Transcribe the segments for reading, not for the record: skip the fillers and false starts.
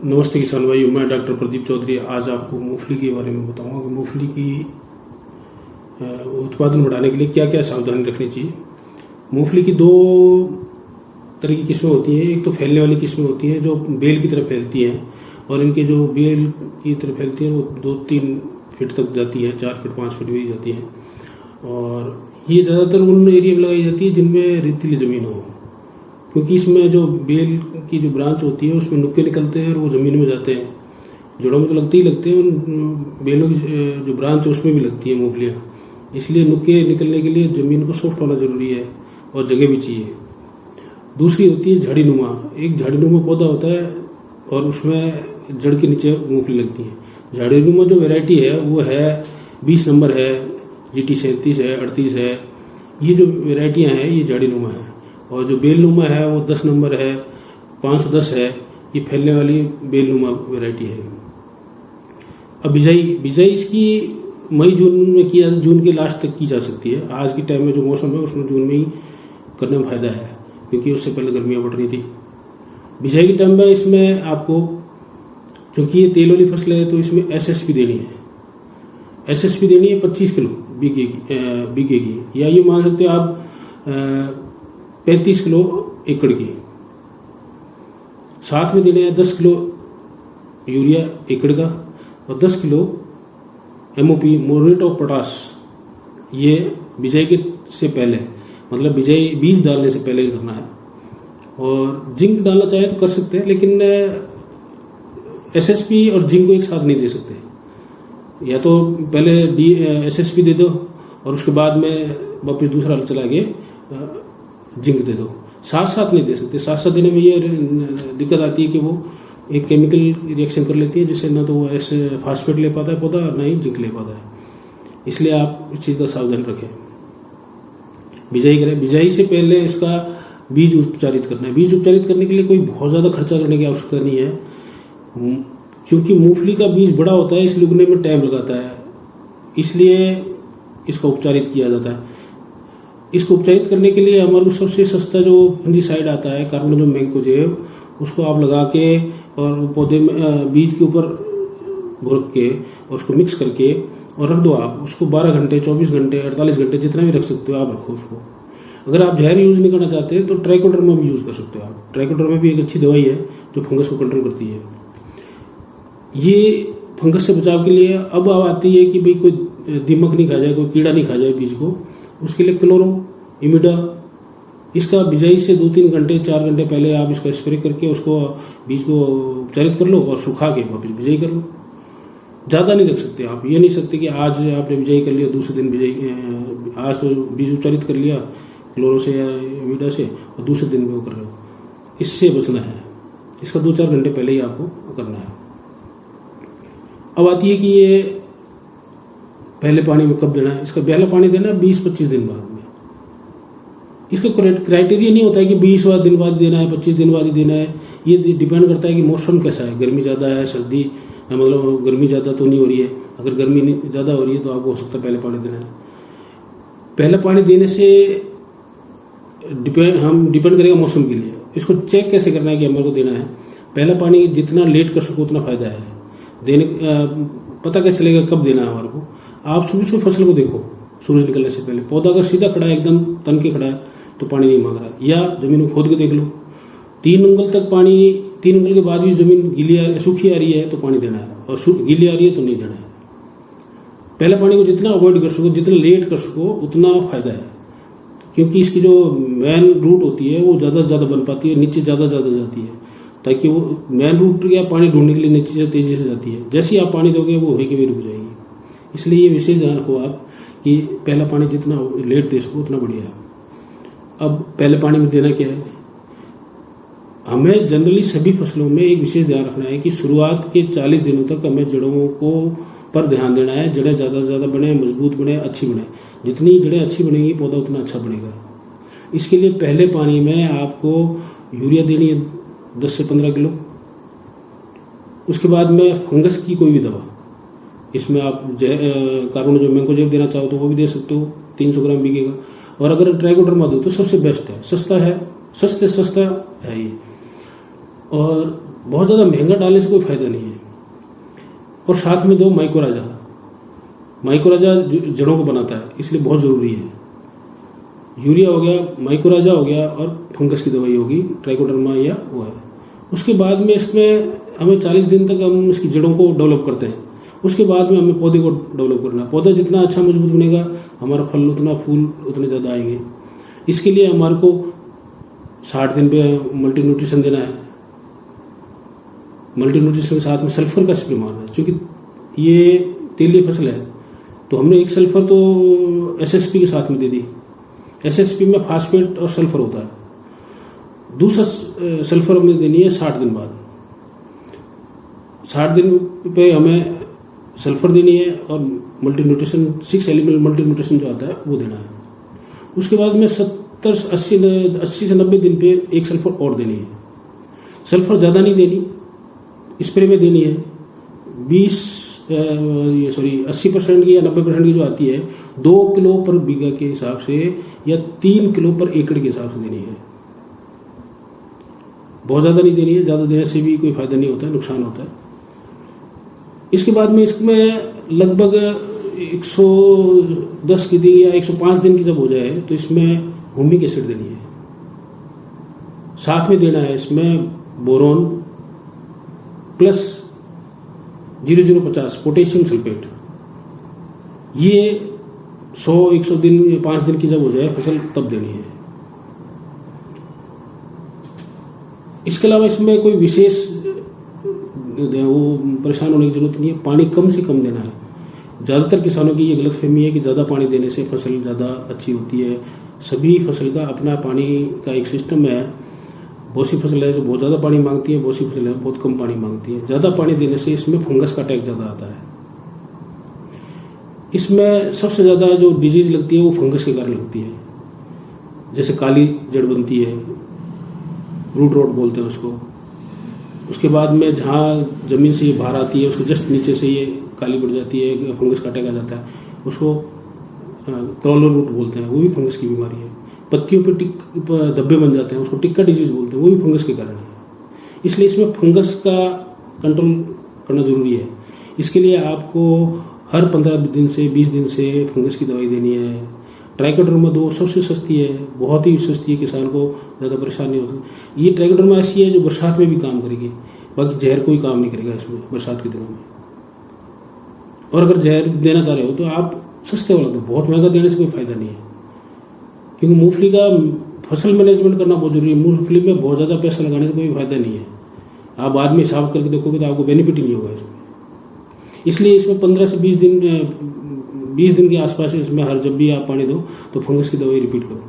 नमस्ते किसान भाई, मैं डॉक्टर प्रदीप चौधरी। आज आपको मूंगफली के बारे में बताऊंगा कि मूंगफली की उत्पादन बढ़ाने के लिए क्या क्या सावधानी रखनी चाहिए। मूंगफली की दो तरह की किस्में होती हैं। एक तो फैलने वाली किस्में होती हैं जो बेल की तरह फैलती हैं, और इनके जो बेल की तरह फैलती हैं वो 2-3 फीट तक जाती है, 4 फीट 5 फीट भी जाती हैं। और ये ज़्यादातर उन एरिया में लगाई जाती है जिनमें रेतीली ज़मीन हो, क्योंकि इसमें जो बेल की जो ब्रांच होती है उसमें नुक्के निकलते हैं और वो ज़मीन में जाते हैं। जड़ों में तो लगते ही लगते हैं, उन बेलों की जो ब्रांच है उसमें भी लगती है मूंगफलियाँ। इसलिए नुक्के निकलने के लिए ज़मीन को सॉफ्ट होना ज़रूरी है और जगह भी चाहिए। दूसरी होती है झाड़ीनुमा। एक झाड़ीनुमा पौधा होता है और उसमें जड़ के नीचे मूंगफली लगती है। झाड़ीनुमा जो वैरायटी है वो है 20 नंबर है, GT 37 है, 38 है। ये जो वैरायटियाँ हैं ये झाड़ीनुमा है। और जो बेलनुमा है वो 10 नंबर है, 510 है। ये फैलने वाली बेलनुमा वैरायटी है। अब बिजाई इसकी मई जून में की जून के लास्ट तक की जा सकती है। आज के टाइम में जो मौसम है उसमें जून में ही करने में फ़ायदा है, क्योंकि उससे पहले गर्मियाँ बढ़ रही थी। बिजाई के टाइम में इसमें आपको, चूँकि ये तेल वाली फसल है तो इसमें SSP देनी है। SSP देनी है 25 किलो बीघे की, या ये मान सकते हो आप 35 किलो एकड़ की। साथ में देने हैं 10 किलो यूरिया एकड़ का और 10 kilo MOP muriate of potash. ये बिजाई के से पहले, मतलब बिजाई बीज डालने से पहले ही करना है। और जिंक डालना चाहे तो कर सकते हैं, लेकिन SSP और जिंक को एक साथ नहीं दे सकते। या तो पहले SSP दे दो और उसके बाद में वापस दूसरा चला के जिंक दे दो। साथ साथ नहीं दे सकते। साथ साथ देने में ये दिक्कत आती है कि वो एक केमिकल रिएक्शन कर लेती है, जिससे ना तो वो ऐसे फास्फेट ले पाता है पौधा, ना ही जिंक ले पाता है। इसलिए आप इस चीज़ का सावधान रखें। बिजाई करें, बिजाई से पहले इसका बीज उपचारित करना है। बीज उपचारित करने के लिए कोई बहुत ज़्यादा खर्चा करने की आवश्यकता नहीं है, क्योंकि मूंगफली का बीज बड़ा होता है, इसलिए उगने में टाइम लगाता है। इसलिए इसका उपचारित किया जाता है। इसको उपचारित करने के लिए हमारे सबसे सस्ता जो फंजीसाइड आता है, कार्बोनोजम मैंकोजेब, उसको आप लगा के और पौधे में बीज के ऊपर घुरक के और उसको मिक्स करके और रख दो आप उसको 12 घंटे, 24 घंटे, 48 घंटे, जितना भी रख सकते हो आप रखो उसको। अगर आप जहर यूज़ नहीं करना चाहते तो ट्राइकोडर्मा भी यूज़ कर सकते हो आप। ट्राइकोडर्मा भी एक अच्छी दवाई है जो फंगस को कंट्रोल करती है। ये फंगस से बचाव के लिए अब आती है कि भाई कोई दीमक नहीं खा जाए, कोई कीड़ा नहीं खा जाए बीज को। उसके लिए क्लोरो इमिडा, इसका बिजाई से 2-3 घंटे 4 घंटे पहले आप इसका स्प्रे करके उसको बीज को उपचारित कर लो और सुखा के वापस बिजाई कर लो। ज़्यादा नहीं रख सकते आप। ये नहीं सकते कि आज आपने बिजाई कर लिया, दूसरे दिन बिजाई, आज तो बीज उपचारित कर लिया क्लोरो से या इमिडा से और दूसरे दिन में वो कर रहे हो। इससे बचना है। इसका 2-4 घंटे पहले ही आपको करना है। अब आती है कि ये पहले पानी में कब देना है। इसका पहला पानी देना है 20-25 दिन बाद में। इसका क्राइटेरिया नहीं होता है कि 20 दिन बाद देना है, 25 दिन बाद ही देना है। ये डिपेंड करता है कि मौसम कैसा है, गर्मी ज़्यादा है, सर्दी, मतलब गर्मी ज़्यादा तो नहीं हो रही है। अगर गर्मी ज़्यादा हो रही है तो आपको हो सकता है पहले पानी देना है। पहले पानी देने से डिपेंड करेगा मौसम के लिए। इसको चेक कैसे करना है कि हमारे को देना है। पहला पानी जितना लेट कर सको उतना फ़ायदा है देने। पता कैसे चलेगा कब देना है हमारे को। आप सुबह सुबह फसल को देखो, सूरज निकलने से पहले पौधा अगर सीधा खड़ा है, एकदम तन के खड़ा है, तो पानी नहीं मांग रहा। या जमीन को खोद के देख लो, 3 उंगल तक पानी, 3 उंगल के बाद भी जमीन गीली सूखी आ रही है तो पानी देना है, और गीली आ रही है तो नहीं देना है। पहले पानी को जितना अवॉइड कर सको, जितना लेट कर सको उतना फायदा है, क्योंकि इसकी जो मेन रूट होती है वो ज़्यादा से ज़्यादा बन पाती है, नीचे ज़्यादा जाती है, ताकि वो मेन रूट या पानी ढूंढने के लिए नीचे से तेज़ी से जाती है। जैसे ही आप पानी दोगे वो वहीं के भी रुक जाएगी। इसलिए ये विशेष ध्यान रखो आप कि पहला पानी जितना लेट दे सको उतना बढ़िया है। अब पहले पानी में देना क्या है। हमें जनरली सभी फसलों में एक विशेष ध्यान रखना है कि शुरुआत के 40 दिनों तक हमें जड़ों को पर ध्यान देना है। जड़ें ज़्यादा से ज़्यादा बने, मजबूत बने, अच्छी बने। जितनी जड़ें अच्छी बनेंगी पौधा उतना अच्छा बनेगा। इसके लिए पहले पानी में आपको यूरिया देनी है 10 से 15 किलो। उसके बाद में फंगस की कोई भी दवा, इसमें आप कार्बोनोजम मैंकोजेब देना चाहो तो वो भी दे सकते हो 300 ग्राम बीघे का। और अगर ट्राइकोडर्मा दो तो सबसे बेस्ट है, सस्ता है, सस्ता है ये। और बहुत ज़्यादा महंगा डालने से कोई फ़ायदा नहीं है। और साथ में दो माइकोराजा। माइकोराजा जड़ों को बनाता है, इसलिए बहुत ज़रूरी है। यूरिया हो गया, माइकोराजा हो गया, और फंगस की दवाई होगी ट्राइकोडर्मा या वो है। उसके बाद में इसमें हमें 40 दिन तक हम इसकी जड़ों को डेवलप करते हैं। उसके बाद में हमें पौधे को डेवलप करना है। पौधा जितना अच्छा मजबूत बनेगा, हमारा फल उतना, फूल उतने ज़्यादा आएंगे। इसके लिए हमारे को 60 दिन पे मल्टी न्यूट्रिशन देना है। मल्टी न्यूट्रिशन के साथ में सल्फर का स्प्रे मारना है, क्योंकि ये तेलीय फसल है। तो हमने एक सल्फर तो एसएसपी के साथ में दे दी। एसएसपी में फास्फेट और सल्फर होता है। दूसरा सल्फर हमें देनी है 60 दिन बाद। 60 दिन पे हमें सल्फर देनी है, और multi nutrition 6 element multi nutrition जो आता है वो देना है। उसके बाद में 80 से 90 दिन पे एक सल्फर और देनी है। सल्फर ज़्यादा नहीं देनी, स्प्रे में देनी है। 80% की या 90% की जो आती है 2 किलो पर बीघा के हिसाब से या 3 किलो पर एकड़ के हिसाब से देनी है। बहुत ज़्यादा नहीं देनी है, ज़्यादा देने से भी कोई फायदा नहीं होता है, नुकसान होता है। इसके बाद में इसमें लगभग 110 की दिन या 105 दिन की जब हो जाए तो इसमें ह्यूमिक एसिड देनी है। साथ में देना है इसमें बोरोन प्लस 0050 पोटेशियम सल्फेट। ये 100-100 दिन 5 दिन की जब हो जाए फसल तब देनी है। इसके अलावा इसमें कोई विशेष वो परेशान होने की जरूरत नहीं है। पानी कम से कम देना है। ज़्यादातर किसानों की ये गलतफहमी है कि ज़्यादा पानी देने से फसल ज़्यादा अच्छी होती है। सभी फसल का अपना पानी का एक सिस्टम है। बहुत सी फसल है जो बहुत ज़्यादा पानी मांगती है, बहुत सी फसल है बहुत कम पानी मांगती है। ज़्यादा पानी देने से इसमें फंगस का अटैक ज़्यादा आता है। इसमें सबसे ज़्यादा जो डिजीज़ लगती है वो फंगस के कारण लगती है। जैसे काली जड़ बनती है, रूट रॉट बोलते हैं उसको। उसके बाद में जहाँ ज़मीन से ये बाहर आती है उसके जस्ट नीचे से ये काली पड़ जाती है, फंगस का अटैक आ जाता है। उसको क्रॉलर रूट बोलते हैं, वो भी फंगस की बीमारी है। पत्तियों पे धब्बे बन जाते हैं, उसको टिक्का डिजीज बोलते हैं, वो भी फंगस के कारण है। इसलिए इसमें फंगस का कंट्रोल करना जरूरी है। इसके लिए आपको हर 15 दिन से 20 दिन से फंगस की दवाई देनी है। ट्राइकोडर्मा 2 सबसे सस्ती है, बहुत ही सस्ती है, किसान को ज़्यादा परेशानी नहीं होती। ये ट्राइकोडर्मा ऐसी है जो बरसात में भी काम करेगी, बाकी जहर कोई काम नहीं करेगा इसमें बरसात के दिनों में। और अगर जहर देना चाह रहे हो तो आप सस्ते वाला दो, बहुत महंगा देने से कोई फायदा नहीं है। क्योंकि मूंगफली का फसल मैनेजमेंट करना बहुत जरूरी है। मूंगफली में बहुत ज़्यादा पैसा लगाने से कोई फायदा नहीं है। आप बाद में हिसाब करके देखोगे तो आपको बेनिफिट ही नहीं होगा इसमें। इसलिए इसमें 15 से 20 दिन के आसपास इसमें हर जब भी आप पानी दो तो फंगस की दवाई रिपीट करो।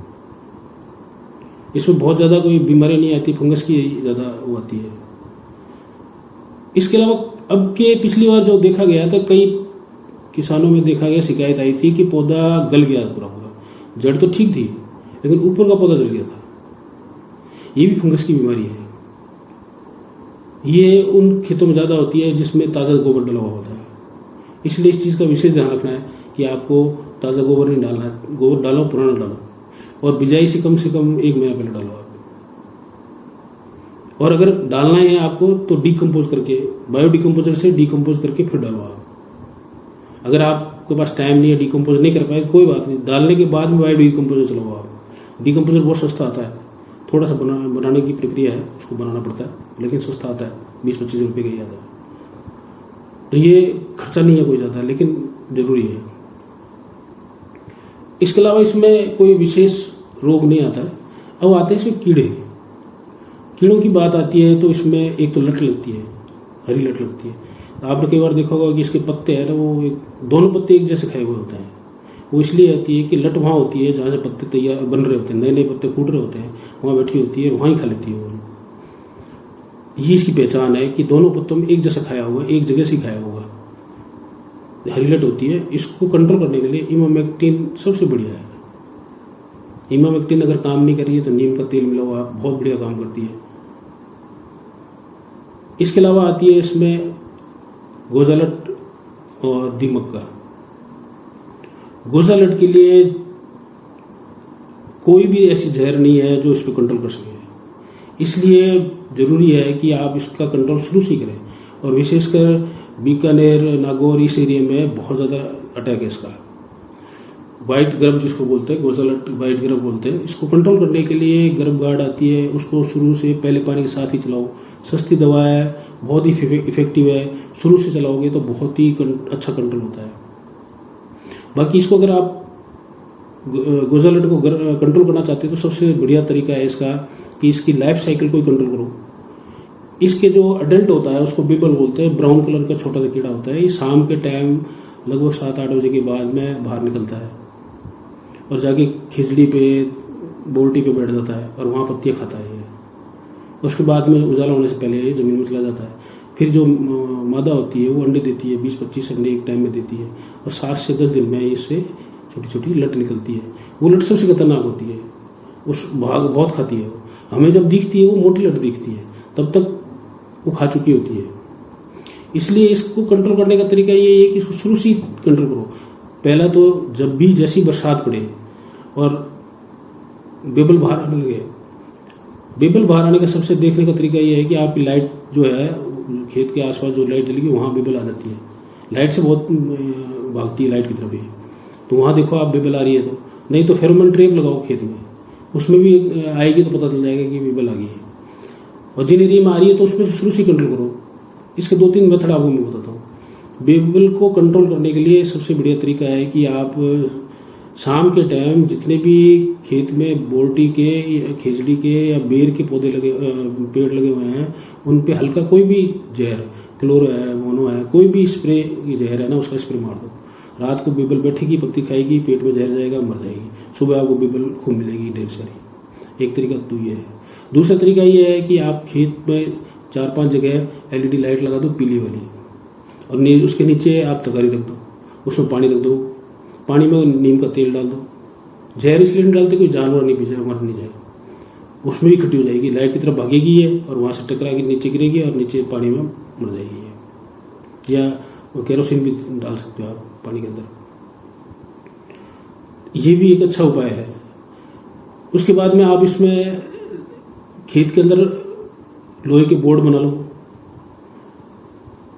इसमें बहुत ज़्यादा कोई बीमारी नहीं आती, फंगस की ज़्यादा वो आती है। इसके अलावा अब के पिछली बार जो देखा गया था, कई किसानों में देखा गया, शिकायत आई थी कि पौधा गल गया पूरा। जड़ तो ठीक थी लेकिन ऊपर का पौधा जल गया था। ये भी फंगस की बीमारी है। ये उन खेतों में ज़्यादा होती है जिसमें ताज़ा गोबर डला हुआ होता है। इसलिए इस चीज़ का विशेष ध्यान रखना है कि आपको ताज़ा गोबर नहीं डालना है। गोबर डालो, पुराना डालो, और बिजाई से कम 1 महीना पहले डालो आप। और अगर डालना है आपको तो डीकम्पोज करके, बायो डिकम्पोजर से डीकम्पोज करके फिर डालो आप। अगर आपके पास टाइम नहीं है, डीकम्पोज नहीं कर पाए, कोई बात नहीं, डालने के बाद में बायो डीकम्पोजर चलाओ आप। डीकम्पोजर बहुत सस्ता आता है, थोड़ा सा बनाने की प्रक्रिया है, उसको बनाना पड़ता है, लेकिन सस्ता आता है, 20-25 रुपये का ही आता है। तो ये खर्चा नहीं है कोई ज़्यादा, लेकिन ज़रूरी है। इसके अलावा इसमें कोई विशेष रोग नहीं आता है। अब आते हैं इसमें कीड़ों की बात आती है तो इसमें एक तो लट लगती है, हरी लट लगती है। आपने कई बार देखा होगा कि इसके पत्ते हैं ना, वो दोनों पत्ते एक जैसे खाए हुए होते हैं। वो इसलिए आती है कि लट वहाँ होती है जहाँ से पत्ते तैयार बन रहे होते हैं, नए नए पत्ते फूट रहे होते हैं, वहाँ बैठी होती है, वहाँ ही खा लेती है वो। ये इसकी पहचान है कि दोनों पत्तों में एक जैसा खाया हुआ, एक जगह से खाया हुआ हरी लट होती है। इसको कंट्रोल करने के लिए इमामेक्टिन सबसे बढ़िया है। इमामेक्टिन अगर काम नहीं कर रही है तो नीम का तेल मिला हुआ बहुत बढ़िया काम करती है। इसके अलावा आती है इसमें गोजालट और दीमक का। गोजालट के लिए कोई भी ऐसी जहर नहीं है जो इस पर कंट्रोल कर सके। इसलिए ज़रूरी है कि आप इसका कंट्रोल शुरू से करें। और विशेषकर बीकानेर, नागौर इस एरिया में बहुत ज़्यादा अटैक है इसका। वाइट गर्भ जिसको बोलते हैं, गोजालट वाइट गर्भ बोलते हैं, इसको कंट्रोल करने के लिए गर्भ गार्ड आती है, उसको शुरू से पहले पानी के साथ ही चलाओ। सस्ती दवा है, बहुत ही इफेक्टिव है, शुरू से चलाओगे तो बहुत ही अच्छा कंट्रोल होता है। बाकी इसको अगर आप गोजालट को कंट्रोल करना चाहते हो तो सबसे बढ़िया तरीका है इसका कि इसकी लाइफ साइकिल को ही कंट्रोल करो। इसके जो अडल्ट होता है उसको बिबल बोलते हैं, ब्राउन कलर का छोटा सा कीड़ा होता है। ये शाम के टाइम लगभग 7-8 बजे के बाद में बाहर निकलता है और जाके खिचड़ी पे, बोल्टी पे बैठ जाता है और वहाँ पत्तियाँ खाता है। उसके बाद में उजाला होने से पहले ये ज़मीन में चला जाता है। फिर जो मादा होती है वो अंडे देती है, 20-25 अंडे एक टाइम में देती है और 7 से 10 दिन में इससे छोटी छोटी लट निकलती है। वो लट सबसे खतरनाक होती है, उस भाग बहुत खाती है। वो हमें जब दिखती है वो मोटी लट दिखती है, तब तक वो खा चुकी होती है। इसलिए इसको कंट्रोल करने का तरीका ये है कि इसको शुरू से कंट्रोल करो। पहला तो जब भी जैसी बरसात पड़े और बेबल बाहर आने लगे, बेबल बाहर आने का सबसे देखने का तरीका ये है कि आपकी लाइट जो है खेत के आसपास जो लाइट जलेगी वहाँ बेबल आ जाती है। लाइट से बहुत भागती है लाइट की तरफ ही, तो वहाँ देखो आप बेबल आ रही है। तो नहीं तो फेरोमोन ट्रैप लगाओ खेत में, उसमें भी आएगी तो पता चल जाएगा कि बेबल आ गई है। और जिन एरिया में आ रही है तो उसमें शुरू से कंट्रोल करो। इसके 2-3 मेथड आपको मैं बताता हूँ। बेबल को कंट्रोल करने के लिए सबसे बढ़िया तरीका है कि आप शाम के टाइम जितने भी खेत में बोल्टी के या खेजड़ी के या बेर के पौधे लगे, पेड़ लगे हुए हैं, उन पे हल्का कोई भी जहर, क्लोरो है, मोनो है, कोई भी स्प्रे जहर है ना, उसका स्प्रे मार दो। रात को बेबल बैठेगी, पत्ती खाएगी, पेट में जहर जाएगा, मर जाएगी। सुबह आपको बेबल खूब मिलेगी ढेर सारी। एक तरीका तो ये है। दूसरा तरीका ये है कि आप खेत में 4-5 जगह LED लाइट लगा दो, पीली वाली, और उसके नीचे आप तगारी रख दो, उसमें पानी रख दो, पानी में नीम का तेल डाल दो। जहर इसलिए नहीं डालते कोई जानवर नहीं पी जाए, मर नहीं जाए, उसमें भी इकट्ठी हो जाएगी, लाइट की तरफ भागेगी ये और वहाँ से टकरा के नीचे गिरेगी और नीचे पानी में मर जाएगी ये। या केरोसिन भी डाल सकते हो आप पानी के अंदर, ये भी एक अच्छा उपाय है। उसके बाद में आप इसमें खेत के अंदर लोहे के बोर्ड बना लो,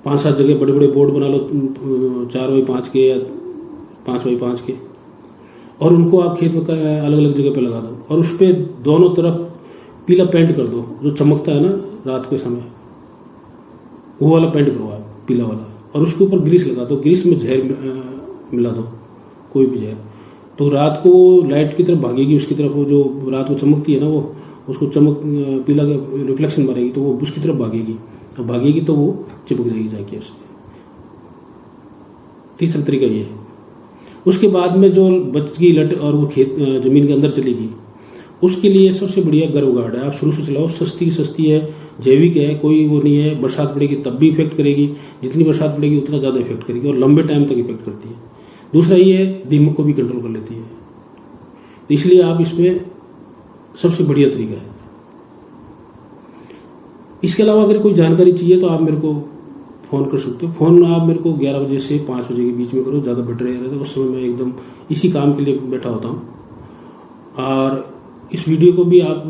5-7 जगह बड़े बड़े बोर्ड बना लो, 4x5 के या 5x5 के, और उनको आप खेत में अलग अलग जगह पे लगा दो और उस पर दोनों तरफ पीला पेंट कर दो, जो चमकता है ना रात के समय, वो वाला पेंट करो आप, पीला वाला, और उसके ऊपर ग्रीस लगा दो। ग्रीस में जहर मिला दो, कोई भी जहर, तो रात को लाइट की तरफ भागेगी, उसकी तरफ वो जो रात को चमकती है ना, वो उसको चमक पीला रिफ्लेक्शन मारेगी तो वो उसकी तरफ भागेगी, और भागेगी तो वो चिपक जाएगी जाके उससे। तीसरा तरीका ये है। उसके बाद में जो बच गई लट और वो खेत जमीन के अंदर चलेगी, उसके लिए सबसे बढ़िया गर्भ गार्ड है। आप शुरू से चलाओ, सस्ती है, जैविक है, कोई वो नहीं है। बरसात पड़ेगी तब भी इफेक्ट करेगी, जितनी बरसात पड़ेगी उतना ज़्यादा इफेक्ट करेगी और लंबे टाइम तक इफेक्ट करती है। दूसरा ये है, दीमक को भी कंट्रोल कर लेती है, इसलिए आप इसमें सबसे बढ़िया तरीका है। इसके अलावा अगर कोई जानकारी चाहिए तो आप मेरे को फ़ोन कर सकते हो। फ़ोन आप मेरे को 11 बजे से 5 बजे के बीच में करो, ज़्यादा बेटर रहेगा। तो उस समय मैं एकदम इसी काम के लिए बैठा होता हूँ। और इस वीडियो को भी आप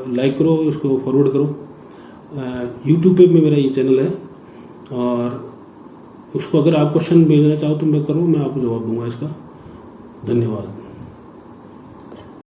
लाइक करो, इसको फॉरवर्ड करो। यूट्यूब पे मेरा ये चैनल है, और उसको अगर आप क्वेश्चन भेजना चाहो तो मैं करूँ, मैं आपको जवाब दूंगा इसका। धन्यवाद।